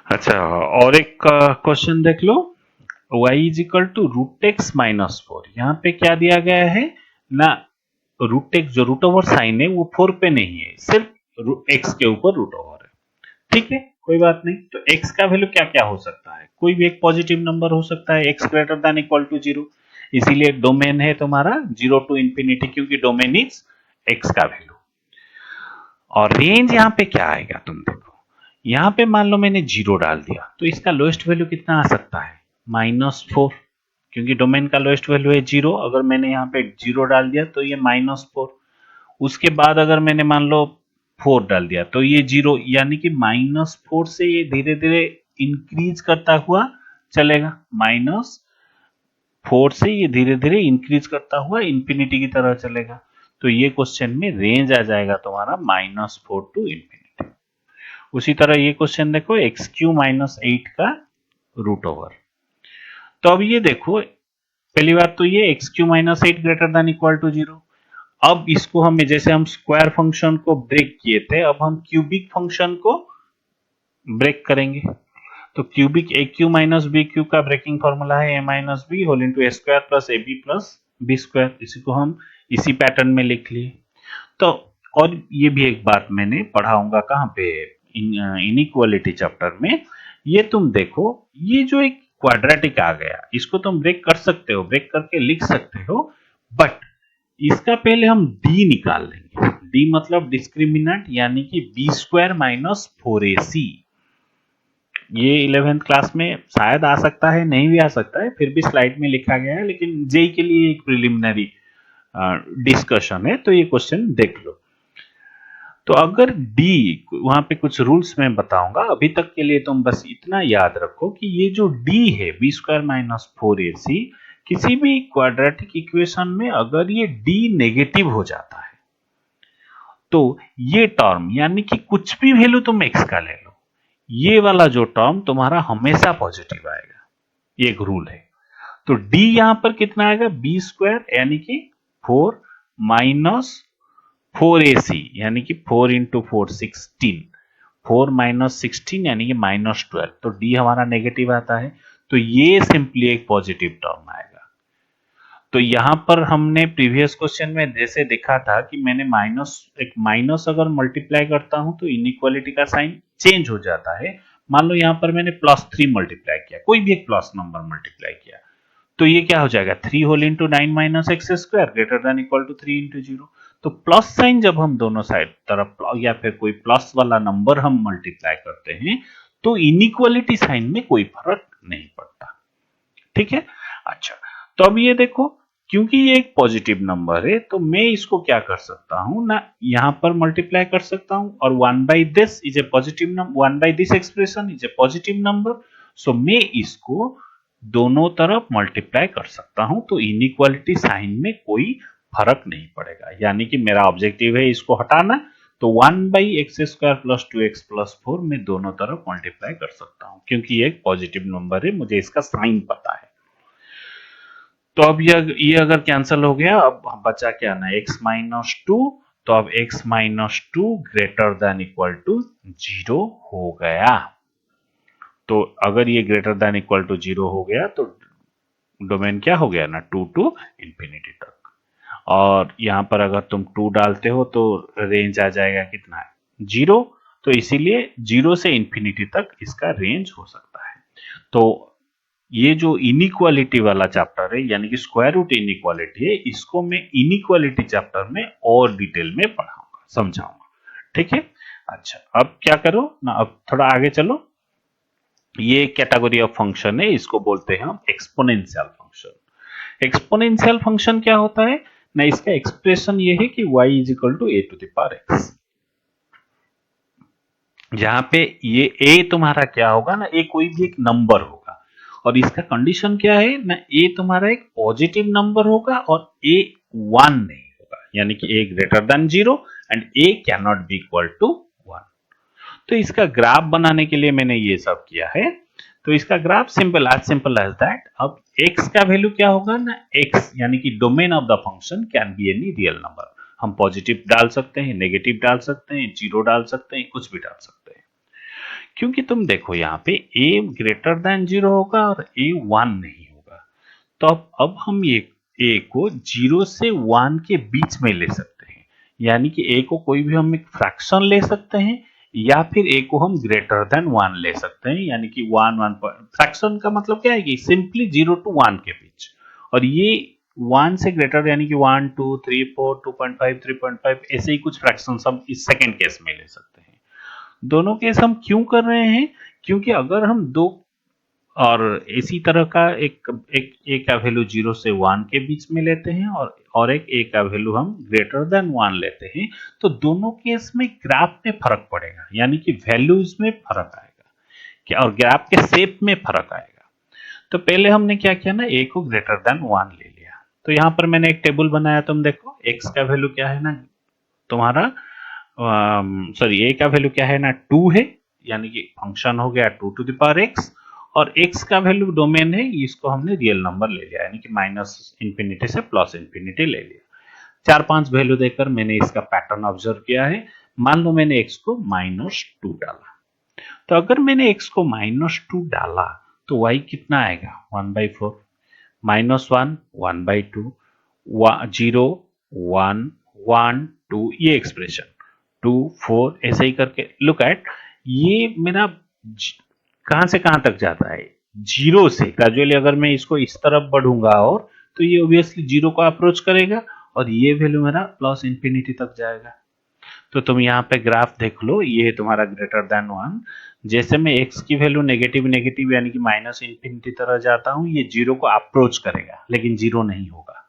अच्छा, और एक क्वेश्चन देख लो। y is equal to root X minus four. यहाँ पे क्या दिया गया है ना, रूट एक्स जो रूट ओवर साइन है वो 4 पे नहीं है, सिर्फ एक्स के ऊपर रूट ओवर है। ठीक है, कोई बात नहीं। तो x का वैल्यू क्या क्या हो सकता है, कोई भी एक पॉजिटिव नंबर हो सकता है, x greater than equal to zero. इसीलिए डोमेन है तुम्हारा जीरो टू इंफिनिटी, क्योंकि डोमेन इज x का वैल्यू। और रेंज यहाँ पे क्या आएगा, तुम देखो। यहाँ पे मान लो मैंने जीरो डाल दिया, तो इसका लोएस्ट वैल्यू कितना आ सकता है, -4, क्योंकि डोमेन का लोएस्ट वैल्यू है जीरो। अगर मैंने यहाँ पे जीरो डाल दिया तो ये -4। उसके बाद अगर मैंने मान लो 4 डाल दिया तो ये जीरो, यानी कि -4 से ये धीरे धीरे इंक्रीज करता हुआ चलेगा। -4 से ये धीरे धीरे इंक्रीज करता हुआ इंफिनिटी की तरह चलेगा। तो ये क्वेश्चन में रेंज आ जाएगा तुम्हारा -4 टू इंफिनिटी। उसी तरह ये क्वेश्चन देखो, x³ - 8 का रूट ओवर। तो अब ये देखो, पहली बात तो ये x³ - 8 greater than equal to zero. अब इसको हमें, जैसे हम स्क्वायर फंक्शन को ब्रेक किए थे, अब हम क्यूबिक फंक्शन को ब्रेक करेंगे। तो cubic A cube minus B cube का ब्रेकिंग फॉर्मूला है a - b whole into A square plus A B plus B square. इसी को हम इसी पैटर्न में लिख लिए। तो और ये भी एक बात मैंने पढ़ाऊंगा कहाँ पे, इनइक्वालिटी चैप्टर में। ये तुम देखो, ये जो एक क्वाड्रेटिक आ गया, इसको तुम ब्रेक कर सकते हो, ब्रेक करके लिख सकते हो, बट इसका पहले हम डी निकाल लेंगे। डी मतलब डिस्क्रिमिनेंट, यानी कि b² - 4ac। ये 11th क्लास में शायद आ सकता है, नहीं भी आ सकता है, फिर भी स्लाइड में लिखा गया है, लेकिन जेई के लिए एक प्रिलिमिनरी डिस्कशन है, तो ये क्वेश्चन देख लो। तो अगर डी, वहां पे कुछ रूल्स मैं बताऊंगा, अभी तक के लिए तुम बस इतना याद रखो कि ये जो डी है b² - 4ac, किसी भी क्वाड्रेटिक इक्वेशन में अगर ये डी नेगेटिव हो जाता है तो ये टर्म, यानी कि कुछ भी वैल्यू तुम एक्स का ले लो, ये वाला जो टर्म तुम्हारा हमेशा पॉजिटिव आएगा। ये एक रूल है। तो डी यहां पर कितना आएगा, b², यानी कि 4 माइनस 4ac, यानी कि 4 इंटू 4 16, 4 माइनस 16 यानी कि -12। तो डी हमारा नेगेटिव आता है, तो ये सिंपली एक पॉजिटिव टर्म आएगा। तो यहां पर हमने प्रीवियस क्वेश्चन में जैसे देखा था कि मैंने एक माइनस अगर मल्टीप्लाई करता हूं तो इनइक्वालिटी का साइन चेंज हो जाता है। मान लो यहां पर मैंने +3 मल्टीप्लाई किया, कोई भी एक प्लस नंबर मल्टीप्लाई किया, तो ये क्या हो जाएगा, 3 whole into 9 minus X square greater than equal to 3 into zero. तो प्लस साइन जब हम दोनों साइड तरफ या फिर कोई प्लस वाला नंबर हम मल्टीप्लाई करते हैं, तो इनइक्वालिटी साइन में कोई फर्क नहीं पड़ता। ठीक है, अच्छा। तो अब ये देखो, क्योंकि ये एक पॉजिटिव नंबर है, तो मैं इसको क्या कर सकता हूं ना, यहां पर मल्टीप्लाई कर सकता हूं, और 1/this is a positive number, 1/this expression is a positive number. So मैं इसको दोनों तरफ मल्टीप्लाई कर सकता हूं, तो इनइक्वालिटी साइन में कोई फर्क नहीं पड़ेगा। यानी कि मेरा ऑब्जेक्टिव है इसको हटाना, तो 1/x² + 2x + 4 मैं दोनों तरफ मल्टीप्लाई कर सकता हूं, क्योंकि ये एक पॉजिटिव नंबर है, मुझे इसका साइन पता है। तो अब ये अगर कैंसिल हो गया, अब बचा क्या ना, x-2। तो अब x-2 greater than equal to 0 हो गया। तो अगर ये ग्रेटर देन इक्वल टू 0 हो गया तो डोमेन क्या हो गया ना, 2 टू इंफिनिटी तक। और यहां पर अगर तुम 2 डालते हो तो रेंज आ जाएगा कितना, 0। तो इसीलिए 0 से इंफिनिटी तक इसका रेंज हो सकता है। तो ये जो इनइक्वालिटी वाला चैप्टर है, यानी कि स्क्वायर रूट इनइक्वालिटी है, इसको मैं इनइक्वालिटी चैप्टर में और डिटेल में पढ़ाऊंगा, समझाऊंगा। ठीक है, अच्छा। अब क्या करो ना, अब थोड़ा आगे चलो। ये कैटेगरी ऑफ फंक्शन है, इसको बोलते हैं हम एक्सपोनेंशियल फंक्शन। एक्सपोनेंशियल फंक्शन क्या होता है ना, इसका एक्सप्रेशन ये है कि y = a⁴x। जहां पे ये a तुम्हारा क्या होगा ना, a कोई भी एक नंबर होगा, और इसका कंडीशन क्या है ना, a तुम्हारा एक पॉजिटिव नंबर होगा और a 1 नहीं होगा, यानी कि a greater than 0 and a can not be equal to 1। तो इसका ग्राफ बनाने के लिए मैंने ये सब किया है। तो इसका ग्राफ सिंपल एज दैट। अब x का वैल्यू क्या होगा ना, x यानी कि domain of the function can be any real number. हम पॉजिटिव डाल सकते हैं, नेगेटिव डाल सकते हैं, 0 डाल सकते हैं, कुछ भी डाल सकते हैं। क्योंकि तुम देखो यहाँ पे a ग्रेटर देन 0 होगा और a 1 नहीं होगा, तो अब हम ये a को 0 से 1 के बीच में ले सकते हैं, यानी कि a को कोई भी हम एक फ्रैक्शन ले सकते हैं या फिर a को हम ग्रेटर देन 1 ले सकते हैं, यानी कि 1 फ्रैक्शन का मतलब क्या है कि सिंपली 0 to 1 के बीच, और ये 1 से ग्रेटर यानी कि 1 2 3 4 2.5 3.5 ऐसे ही कुछ फ्रैक्शन हम इस सेकेंड केस में ले सकते हैं। दोनों केस हम क्यों कर रहे हैं, क्योंकि अगर हम दो और इसी तरह का एक ए का वैल्यू 0 से 1 के बीच में लेते हैं और एक ए का वैल्यू हम ग्रेटर देन 1 लेते हैं, तो दोनों केस में ग्राफ में फर्क पड़ेगा, यानी कि वैल्यूज में फर्क आएगा क्या, और ग्राफ के शेप में फर्क आएगा। तो पहले हमने क्या किया ना, ए को ग्रेटर देन 1 ले लिया, तो यहाँ पर मैंने एक टेबल बनाया, तुम देखो एक्स का वैल्यू क्या है ना तुम्हारा, सॉरी ए का वैल्यू क्या है ना 2 है, यानी कि फंक्शन हो गया 2 टू द पावर एक्स, और x का वैल्यू डोमेन है, इसको हमने रियल नंबर ले लिया, यानी कि माइनस इंफिनिटी से प्लस इंफिनिटी ले लिया। 4-5 वैल्यू देकर मैंने इसका पैटर्न ऑब्जर्व किया है। मान लो मैंने x को -2 डाला, तो अगर मैंने x को -2 डाला तो y कितना आएगा 1/4, -1 1/2, 0 1 1 2, ये एक्सप्रेशन 2 4 ऐसे ही करके लुक एट, ये मेरा कहां से कहां तक जाता है, 0 से ग्रेजुअली अगर मैं इसको इस तरफ बढ़ूंगा और तो ये ऑब्वियसली 0 को अप्रोच करेगा और ये वैल्यू मेरा प्लस इंफिनिटी तक जाएगा। तो तुम यहाँ पे ग्राफ देख लो, ये है तुम्हारा ग्रेटर देन 1, जैसे मैं x की वैल्यू नेगेटिव नेगेटिव यानी कि माइनस इंफिनिटी तरह जाता हूँ, ये 0 को अप्रोच करेगा लेकिन 0 नहीं होगा,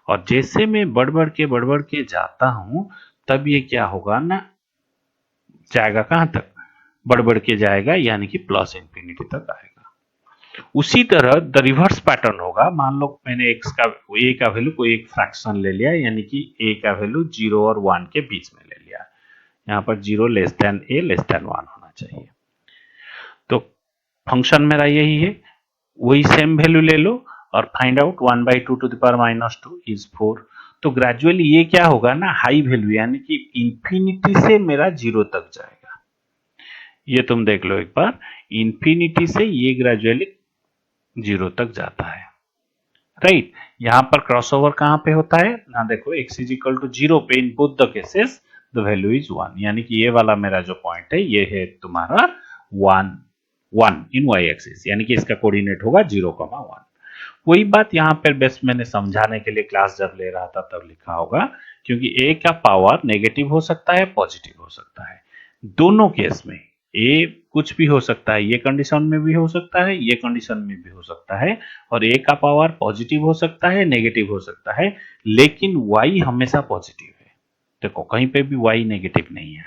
और जैसे मैं बढ़ बढ़ के जाता हूँ तब ये क्या होगा ना, जाएगा कहां तक, बढ़ के जाएगा यानी कि प्लस इंफिनिटी तक आएगा। उसी तरह द रिवर्स पैटर्न होगा, मान लो मैंने x का a का वैल्यू कोई एक फ्रैक्शन ले लिया, यानी कि a का वैल्यू 0 और 1 के बीच में ले लिया, यहाँ पर 0 less than a less than 1 होना चाहिए, तो फंक्शन मेरा यही है, वही सेम वैल्यू ले लो और find out 1/2 to the power -2 is 4। तो ग्रेजुअली ये क्या होगा ना, हाई वैल्यू यानी कि इंफिनिटी से मेरा 0 तक जाएगा, ये तुम देख लो एक बार, इंफिनिटी से ये ग्रेजुअली 0 तक जाता है, राइट। यहां पर क्रॉसओवर कहां पे होता है ना, देखो x इज इक्वल टू 0 पे in both the cases the value is 1, यानी कि ये वाला मेरा जो पॉइंट है ये है तुम्हारा 1 1 इन y एक्सिस, यानी कि इसका कोऑर्डिनेट होगा 0,1। वही बात यहाँ पर बेस्ट मैंने समझाने के लिए क्लास जब ले रहा था तब लिखा होगा, क्योंकि a का पावर नेगेटिव हो सकता है पॉजिटिव हो सकता है, दोनों केस में a कुछ भी हो सकता है, ये कंडीशन में भी हो सकता है, ये कंडीशन में भी हो सकता है, और a का पावर पॉजिटिव हो सकता है नेगेटिव हो सकता है, लेकिन y हमेशा पॉजिटिव है, देखो कहीं पे भी y नेगेटिव नहीं है,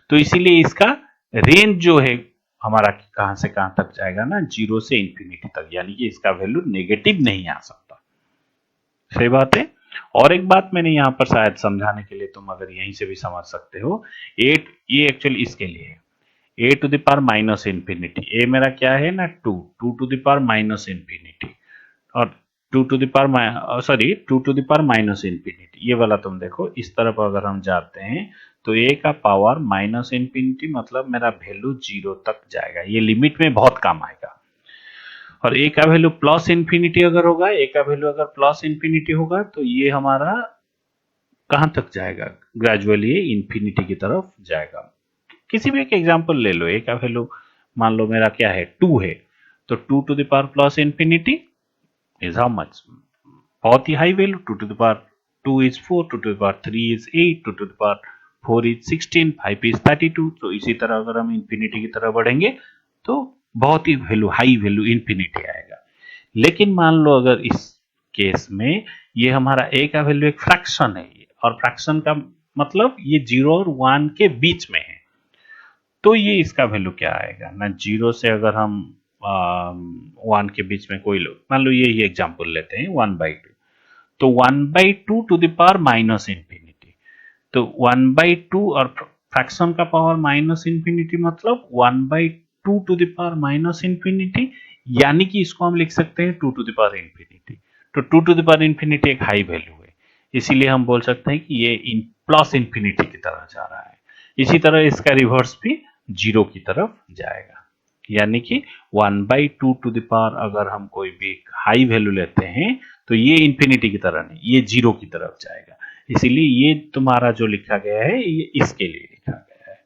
तो इसीलिए इसका रेंज जो है हमारा कहां से कहां तक जाएगा ना, 0 से इंफिनिटी तक, यानी कि इसका वैल्यू नेगेटिव नहीं आ सकता, सही बात है। और एक बात मैंने यहाँ पर शायद समझाने के लिए, तुम अगर यहीं से भी समझ सकते हो, 8 ये एक्चुअली इसके लिए है, a to the power minus infinity, a मेरा क्या है ना 2 to the power minus infinity, और 2 to the power sorry 2 to the power minus infinity, ये वाला तुम देखो इस तरफ अगर हम जाते हैं तो a का पावर माइनस इंफिनिटी मतलब मेरा वैल्यू 0 तक जाएगा, ये लिमिट में बहुत काम आएगा, और a का वैल्यू प्लस इंफिनिटी अगर होगा, a का वैल्यू अगर प्लस इंफिनिटी होगा तो ये हमारा कहां तक जाएगा, ग्रेजुअली इंफिनिटी की तरफ जाएगा। किसी भी एक एग्जांपल ले लो, a का वैल्यू मान लो मेरा क्या है 2 है, तो 2 to the power plus infinity is how much, बहुत ही high value, 2 to the power 2 is 4, 2 to the power 3 is 8, 2 to the power 4 is 16, 5 is 32, तो इसी तरह अगर हम इंफिनिटी की तरफ बढ़ेंगे तो बहुत ही वैल्यू हाई वैल्यू इंफिनिटी आएगा। लेकिन मान लो अगर इस केस में ये हमारा a का वैल्यू एक फ्रैक्शन है, और फ्रैक्शन का मतलब ये 0 और 1 के बीच में है, तो ये इसका वैल्यू क्या आएगा ना, 0 से अगर हम 1 के बीच में कोई लोग मान लो ये एग्जांपल लेते हैं 1/2, तो 1/2 to the power minus infinity, तो 1/2 और फ्रैक्शन का पावर माइनस इंफिनिटी मतलब 1/2 to the power minus infinity, यानी कि इसको हम लिख सकते हैं 2 टू द पावर इंफिनिटी, तो 2 टू द पावर इंफिनिटी एक हाई वैल्यू है, इसीलिए हम बोल सकते हैं कि ये प्लस इंफिनिटी की तरह जा रहा है। इसी तरह इसका रिवर्स भी जीरो की तरफ जाएगा। यानी कि 1/2 टू द पावर अगर हम कोई भी हाई वैल्यू लेते हैं तो ये इंफिनिटी की तरह नहीं, ये जीरो की तरफ जाएगा। इसीलिए ये तुम्हारा जो लिखा गया है ये इसके लिए लिखा गया है।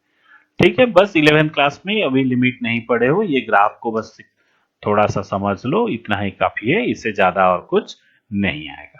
ठीक है, बस 11th क्लास में अभी लिमिट नहीं पढ़े हो, ये ग्राफ को बस थोड़ा सा समझ लो, इतना ही काफी है, इससे ज्यादा और कुछ नहीं आएगा।